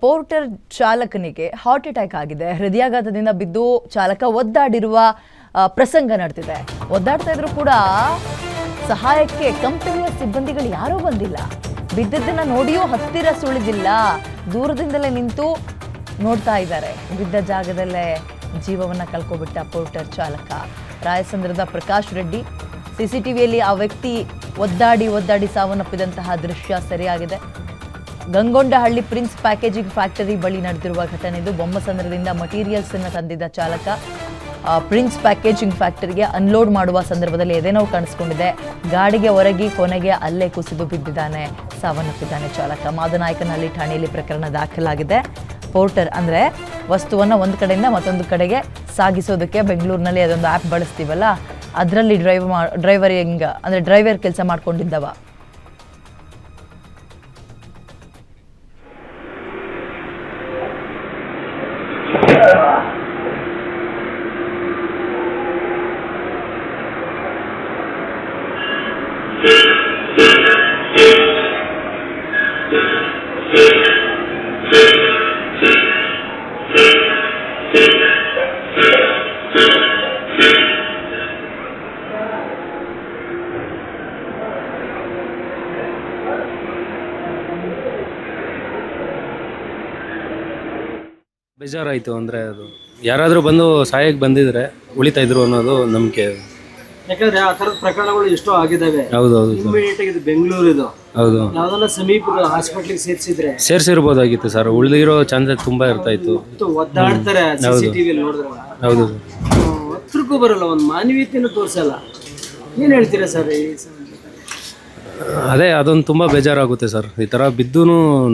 Porter ಚಾಲಕನಿಗೆ heart attack ಆಗಿದೆ. ಹೃದಯಾಘಾತದಿಂದ ಬಿದ್ದು ಚಾಲಕ ಒದ್ದಾಡಿರುವ ಪ್ರಸಂಗ ನಡೆದಿದೆ. ಒದ್ದಾಡ್ತಾ ಇದ್ರು ಕೂಡ ಸಹಾಯಕ್ಕೆ ಕಂಪನಿಯ ಸಿಬ್ಬಂದಿಗಳು ಯಾರೂ ಬಂದಿಲ್ಲ. ಬಿದ್ದದ್ದನ್ನ ನೋಡಿಯೂ ಹತ್ತಿರ ಸುಳಿದಿಲ್ಲ, ದೂರದಿಂದಲೇ ನಿಂತು ನೋಡ್ತಾ ಇದ್ದಾರೆ. ಬಿದ್ದ ಜಾಗದಲ್ಲೇ ಜೀವವನ್ನ ಕಳ್ಕೊಬಿಟ್ಟ ಪೋರ್ಟರ್ ಚಾಲಕ ರಾಯಸಂದ್ರದ ಪ್ರಕಾಶ್ ರೆಡ್ಡಿ. ಸಿಸಿಟಿವಿಯಲ್ಲಿ ಆ ವ್ಯಕ್ತಿ ಒದ್ದಾಡಿ ಸಾವನ್ನಪ್ಪಿದಂತಹ ದೃಶ್ಯ ಸೆರೆಯಾಗಿದೆ. ಗಂಗೊಂಡಹಳ್ಳಿ ಪ್ರಿನ್ಸ್ ಪ್ಯಾಕೇಜಿಂಗ್ ಫ್ಯಾಕ್ಟರಿ ಬಳಿ ನಡೆದಿರುವ ಘಟನೆ ಇದು. ಬೊಮ್ಮಸಂದ್ರದಿಂದ ಮಟೀರಿಯಲ್ಸ್ ಅನ್ನು ತಂದಿದ್ದ ಚಾಲಕ ಪ್ರಿನ್ಸ್ ಪ್ಯಾಕೇಜಿಂಗ್ ಫ್ಯಾಕ್ಟರಿಗೆ ಅನ್ಲೋಡ್ ಮಾಡುವ ಸಂದರ್ಭದಲ್ಲಿ ಎದೆನೋವು ಕಾಣಿಸ್ಕೊಂಡಿದೆ. ಗಾಡಿಗೆ ಹೊರಗಿ ಕೊನೆಗೆ ಅಲ್ಲೇ ಕುಸಿದು ಬಿದ್ದಿದ್ದಾನೆ, ಸಾವನ್ನಪ್ಪಿದ್ದಾನೆ ಚಾಲಕ. ಮಾದನಾಯಕನಹಳ್ಳಿ ಠಾಣೆಯಲ್ಲಿ ಪ್ರಕರಣ ದಾಖಲಾಗಿದೆ. ಪೋರ್ಟರ್ ಅಂದರೆ ವಸ್ತುವನ್ನು ಒಂದು ಕಡೆಯಿಂದ ಮತ್ತೊಂದು ಕಡೆಗೆ ಸಾಗಿಸೋದಕ್ಕೆ ಬೆಂಗಳೂರಿನಲ್ಲಿ ಅದೊಂದು ಆ್ಯಪ್ ಬಳಸ್ತೀವಲ್ಲ, ಅದರಲ್ಲಿ ಡ್ರೈವರ್ ಕೆಲಸ ಮಾಡ್ಕೊಂಡಿದ್ದವ. ಬೇಜಾರಾಯಿತು. ಅಂದರೆ ಅದು ಯಾರಾದರೂ ಬಂದು ಸಹಾಯಕ್ಕೆ ಬಂದಿದ್ರೆ ಉಳಿತಾ ಇದ್ರು ಅನ್ನೋದು ನಂಬಿಕೆ. ಯಾಕಂದ್ರೆ ಆ ಥರದ ಪ್ರಕರಣಗಳು ಎಷ್ಟೋ ಆಗಿದ್ದಾವೆ. ಹೌದೌದು, ಇಮಿಡಿಯೇಟ್ ಆಗಿ ಇದು ಬೆಂಗಳೂರು, ಇದು ಹೌದು, ಯಾವ್ದನ್ನ ಸಮೀಪದ ಹಾಸ್ಪಿಟ್ಲಿಗೆ ಸೇರಿಸಿರ್ಬೋದಾಗಿತ್ತು ಸರ್. ಉಳಿದಿರೋ ಚಾನ್ಸಸ್ ತುಂಬಾ ಇರ್ತಾ ಇತ್ತು. ಒದ್ದಾಡ್ತಾರೆ CCTV ನೋಡಿದ್ರೆ. ಹೌದು, ಹತ್ರಕ್ಕೂ ಬರಲ್ಲ, ಒಂದು ಮಾನವೀಯತೆಯನ್ನು ತೋರಿಸಲ್ಲ. ಏನ್ ಹೇಳ್ತೀರಾ ಸರ್? ಅದೇ ಅದೊಂದು ತುಂಬಾ ಬೇಜಾರಾಗುತ್ತೆ ಸರ್. ಈ ತರ ಬಿದ್ದು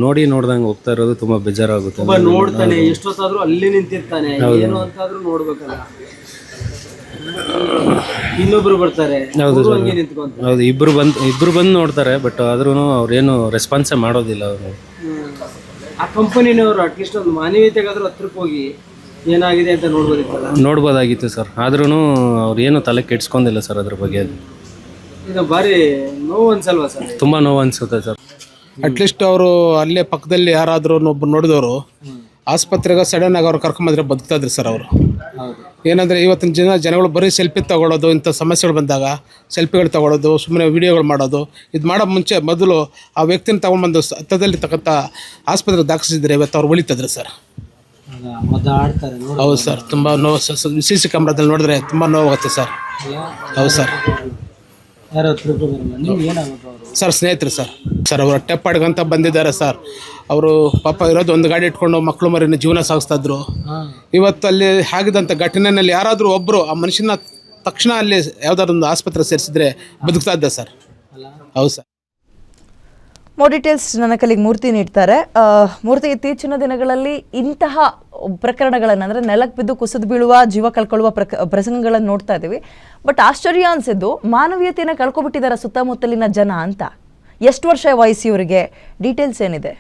ನೋಡ್ದಂಗೆ ಹೋಗ್ತಾ ಇರೋದು ತುಂಬಾ ಬೇಜಾರಾಗುತ್ತೆ. ನೋಡ್ತಾನೆ, ಎಷ್ಟೊತ್ತಾದ್ರೂ ಅಲ್ಲಿ ನಿಂತಿರ್ತಾನೆ, ಏನು ಅಂತಾದ್ರೂ ನೋಡ್ಬೇಕಲ್ಲ. ಇನ್ನೊಬ್ರು ಬರ್ತಾರೆ, ಹೌದು, ಇಬ್ರು ಬಂದು ನೋಡ್ತಾರೆ. ಬಟ್ ಆದ್ರೂ ಅವ್ರೇನು ರೆಸ್ಪಾನ್ಸೇ ಮಾಡೋದಿಲ್ಲ ಅವರು. ಆ ಕಂಪನಿನವರು ಅಟ್ಲೀಸ್ಟ್ ಒಂದು ಮಾನವೀಯತೆಗಾದ್ರೂ ಹತ್ರಕ್ಕೆ ಹೋಗಿ ಏನಾಗಿದೆ ಅಂತ ನೋಡ್ಬೋದಾಗಿತ್ತು ಸರ್. ಆದ್ರೂ ಅವ್ರು ಏನು ತಲೆ ಕೆಡ್ಸ್ಕೊಂಡಿಲ್ಲ ಸರ್ ಅದ್ರ ಬಗ್ಗೆ. ಇದು ಭಾರಿ ನೋವು ಅನ್ಸಲ್ವಾ ಸರ್? ತುಂಬಾ ನೋವು ಅನ್ಸುತ್ತೆ ಸರ್. ಅಟ್ಲೀಸ್ಟ್ ಅವರು ಅಲ್ಲೇ ಪಕ್ಕದಲ್ಲಿ ಯಾರಾದ್ರೂ ಒಬ್ಬರು ನೋಡಿದವರು ಆಸ್ಪತ್ರೆಗೆ ಸಡನ್ ಆಗಿ ಅವ್ರು ಕರ್ಕೊಂಬಂದ್ರೆ ಬದುಕ್ತಾ ಇದ್ರು ಸರ್ ಅವರು. ಏನಂದರೆ ಇವತ್ತಿನ ಜನಗಳು ಬರೀ ಸೆಲ್ಫಿ ತಗೊಳ್ಳೋದು, ಇಂಥ ಸಮಸ್ಯೆಗಳು ಬಂದಾಗ ಸೆಲ್ಫಿಗಳು ತಗೊಳ್ಳೋದು, ಸುಮ್ಮನೆ ವೀಡಿಯೋಗಳು ಮಾಡೋದು, ಇದು ಮಾಡೋ ಮುಂಚೆ ಮೊದಲು ಆ ವ್ಯಕ್ತಿನ ತಗೊಂಡ್ಬಂದು ಹತ್ತದಲ್ಲಿ ತಕ್ಕಂಥ ಆಸ್ಪತ್ರೆಗೆ ದಾಖಲಿಸಿದ್ರೆ ಇವತ್ತು ಅವ್ರು ಉಳಿತಿದ್ರು ಸರ್. ಹೌದು ಸರ್, ತುಂಬ ನೋವು. CC ಕ್ಯಾಮ್ರಾದಲ್ಲಿ ನೋಡಿದ್ರೆ ತುಂಬ ನೋವಾಗುತ್ತೆ ಸರ್. ಹೌದು ಸರ್. ಸರ್ ಸ್ನೇಹಿತರು ಸರ್ ಅವರು ಟೆಪ್ಪಾಡ್ಗಂತ ಬಂದಿದ್ದಾರೆ ಸರ್. ಅವರು ಪಾಪ ಇರೋದು ಒಂದು ಗಾಡಿ ಇಟ್ಕೊಂಡು ಮಕ್ಕಳು ಮರಿನ ಜೀವನ ಸಾಗಿಸ್ತಾ ಇದ್ರು. ಇವತ್ತು ಅಲ್ಲಿ ಆಗಿದಂಥ ಘಟನೆಯಲ್ಲಿ ಯಾರಾದರೂ ಒಬ್ಬರು ಆ ಮನುಷ್ಯನ ತಕ್ಷಣ ಅಲ್ಲಿ ಯಾವುದಾದ್ರು ಒಂದು ಆಸ್ಪತ್ರೆ ಸೇರಿಸಿದ್ರೆ ಬದುಕ್ತಾ ಇದ್ದ ಸರ್. ಹೌದು ಸರ್. ಮೋರ್ ಡೀಟೇಲ್ಸ್ ನನ್ನ ಕಲಿಗೆ ಮೂರ್ತಿ ನೀಡ್ತಾರೆ. ಮೂರ್ತಿ, ಇತ್ತೀಚಿನ ದಿನಗಳಲ್ಲಿ ಇಂತಹ ಪ್ರಕರಣಗಳನ್ನು ಅಂದರೆ ನೆಲಕ್ಕೆ ಬಿದ್ದು ಕುಸಿದು ಬೀಳುವ, ಜೀವ ಕಳ್ಕೊಳ್ಳುವ ಪ್ರಸಂಗಗಳನ್ನು ನೋಡ್ತಾ ಇದ್ದೀವಿ. ಬಟ್ ಆಶ್ಚರ್ಯ ಅನಿಸಿದ್ದು, ಮಾನವೀಯತೆಯನ್ನು ಕಳ್ಕೊಬಿಟ್ಟಿದ್ದಾರೆ ಸುತ್ತಮುತ್ತಲಿನ ಜನ ಅಂತ. ಎಷ್ಟು ವರ್ಷ ವಯಸ್ಸು ಇವರಿಗೆ? ಡೀಟೇಲ್ಸ್ ಏನಿದೆ?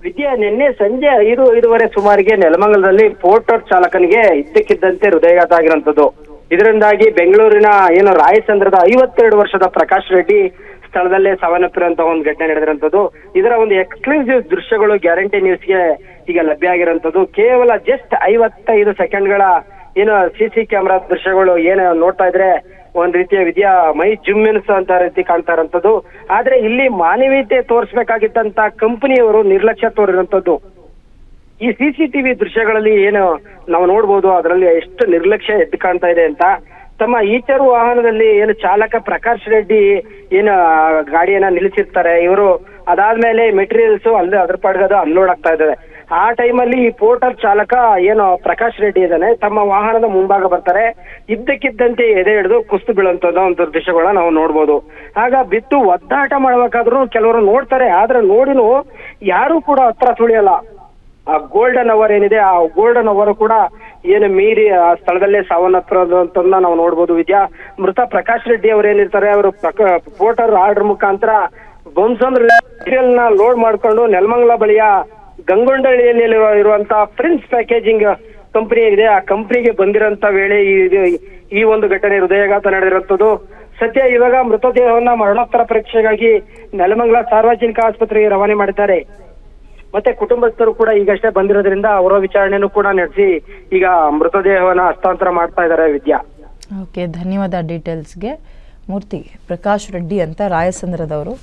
ವಿದ್ಯಾ, ನಿನ್ನೆ ಸಂಜೆ 5:05 ಸುಮಾರಿಗೆ ನೆಲಮಂಗಲದಲ್ಲಿ ಪೋರ್ಟರ್ ಚಾಲಕನಿಗೆ ಇದ್ದಕ್ಕಿದ್ದಂತೆ ಹೃದಯಾಘಾತ ಆಗಿರುವಂತದ್ದು. ಇದರಿಂದಾಗಿ ಬೆಂಗಳೂರಿನ ರಾಯಸಂದ್ರದ 52 ವರ್ಷದ ಪ್ರಕಾಶ್ ರೆಡ್ಡಿ ಸ್ಥಳದಲ್ಲೇ ಸಾವನ್ನಪ್ಪಿರುವಂತ ಒಂದು ಘಟನೆ ನಡೆದಿರುವಂತದ್ದು. ಇದರ ಒಂದು ಎಕ್ಸ್ಕ್ಲೂಸಿವ್ ದೃಶ್ಯಗಳು ಗ್ಯಾರಂಟಿ ನ್ಯೂಸ್ಗೆ ಈಗ ಲಭ್ಯ ಆಗಿರುವಂತದ್ದು. ಕೇವಲ ಜಸ್ಟ್ 55 ಸೆಕೆಂಡ್ಗಳ CC ಕ್ಯಾಮ್ರಾ ದೃಶ್ಯಗಳು ನೋಡ್ತಾ ಇದ್ರೆ ಒಂದ್ ರೀತಿಯ ವಿದ್ಯಾ ಮೈ ಜುಮ್ಮೆನ್ಸ್ ಅಂತ ರೀತಿ ಕಾಣ್ತಾ ಇರೋಂಥದ್ದು. ಆದ್ರೆ ಇಲ್ಲಿ ಮಾನವೀಯತೆ ತೋರಿಸ್ಬೇಕಾಗಿದ್ದಂತ ಕಂಪನಿಯವರು ನಿರ್ಲಕ್ಷ್ಯ ತೋರಿರುವಂತದ್ದು. ಈ CCTV ದೃಶ್ಯಗಳಲ್ಲಿ ನಾವು ನೋಡ್ಬೋದು, ಅದರಲ್ಲಿ ಎಷ್ಟು ನಿರ್ಲಕ್ಷ್ಯ ಎದ್ದು ಕಾಣ್ತಾ ಇದೆ ಅಂತ. ತಮ್ಮ ಈಚರು ವಾಹನದಲ್ಲಿ ಚಾಲಕ ಪ್ರಕಾಶ್ ರೆಡ್ಡಿ ಗಾಡಿಯನ್ನ ನಿಲ್ಲಿಸಿರ್ತಾರೆ. ಇವರು ಅದಾದ್ಮೇಲೆ ಮೆಟೀರಿಯಲ್ಸ್ ಅದ್ರ ಪಾಡ್ಗದು ಅನ್ಲೋಡ್ ಆಗ್ತಾ ಇದ್ದಾವೆ. ಆ ಟೈಮಲ್ಲಿ ಈ ಪೋರ್ಟರ್ ಚಾಲಕ ಪ್ರಕಾಶ್ ರೆಡ್ಡಿ ಇದ್ದಾನೆ, ತಮ್ಮ ವಾಹನದ ಮುಂಭಾಗ ಬರ್ತಾರೆ. ಇದ್ದಕ್ಕಿದ್ದಂತೆ ಎದೆ ಹಿಡಿದು ಕುಸ್ತು ಬೀಳುವಂತದ್ದು ಒಂದು ದೃಶ್ಯಗಳನ್ನ ನಾವು ನೋಡ್ಬೋದು. ಆಗ ಬಿತ್ತು ಒದ್ದಾಟ ಮಾಡ್ಬೇಕಾದ್ರೂ ಕೆಲವರು ನೋಡ್ತಾರೆ, ಆದ್ರೆ ನೋಡಿನೂ ಯಾರು ಕೂಡ ಹತ್ರ ಸುಳಿಯಲ್ಲ. ಆ ಗೋಲ್ಡನ್ ಅವರ್ ಏನಿದೆ, ಆ ಗೋಲ್ಡನ್ ಅವರ್ ಕೂಡ ಮೀರಿ ಆ ಸ್ಥಳದಲ್ಲೇ ಸಾವನ್ನಪ್ಪಿರೋದು ಅಂತ ನಾವು ನೋಡ್ಬೋದು. ವಿದ್ಯಾ, ಮೃತ ಪ್ರಕಾಶ್ ರೆಡ್ಡಿ ಅವ್ರು ಏನಿರ್ತಾರೆ, ಅವರು ಪೋರ್ಟರ್ ಆರ್ಡರ್ ಮುಖಾಂತರ ಮೆಟೀರಿಯಲ್ ನ ಲೋಡ್ ಮಾಡ್ಕೊಂಡು ನೆಲಮಂಗಲ ಬಳಿಯ ಗಂಗೊಂಡಹಳ್ಳಿಯಲ್ಲಿ ಇರುವಂತ ಪ್ರಿನ್ಸ್ ಪ್ಯಾಕೇಜಿಂಗ್ ಕಂಪನಿ ಇದೆ, ಆ ಕಂಪನಿಗೆ ಬಂದಿರೋಂತ ವೇಳೆ ಈ ಒಂದು ಘಟನೆ ಹೃದಯಾಘಾತ ನಡೆದಿರುವಂತದ್ದು. ಸದ್ಯ ಇವಾಗ ಮೃತದೇಹವನ್ನ ಮರಣೋತ್ತರ ಪರೀಕ್ಷೆಗಾಗಿ ನೆಲಮಂಗಲ ಸಾರ್ವಜನಿಕ ಆಸ್ಪತ್ರೆಗೆ ರವಾನೆ ಮಾಡಿದ್ದಾರೆ. ಮತ್ತೆ ಕುಟುಂಬಸ್ಥರು ಕೂಡ ಈಗಷ್ಟೇ ಬಂದಿರೋದ್ರಿಂದ ಅವರ ವಿಚಾರಣೆನೂ ಕೂಡ ನಡೆಸಿ ಈಗ ಮೃತದೇಹವನ್ನ ಹಸ್ತಾಂತರ ಮಾಡ್ತಾ ಇದ್ದಾರೆ ವಿದ್ಯಾ. ಓಕೆ, ಧನ್ಯವಾದ ಡೀಟೇಲ್ಸ್ಗೆ. ಮೂರ್ತಿ ಪ್ರಕಾಶ್ ರೆಡ್ಡಿ ಅಂತ ರಾಯಸಂದ್ರದವರು.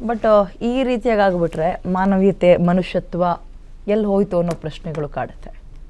ಬಟ್ ಈ ರೀತಿಯಾಗಿ ಆಗ್ಬಿಟ್ರೆ ಮಾನವೀಯತೆ, ಮನುಷ್ಯತ್ವ ಎಲ್ಲಿ ಹೋಯ್ತು ಅನ್ನೋ ಪ್ರಶ್ನೆಗಳು ಕಾಡುತ್ತೆ.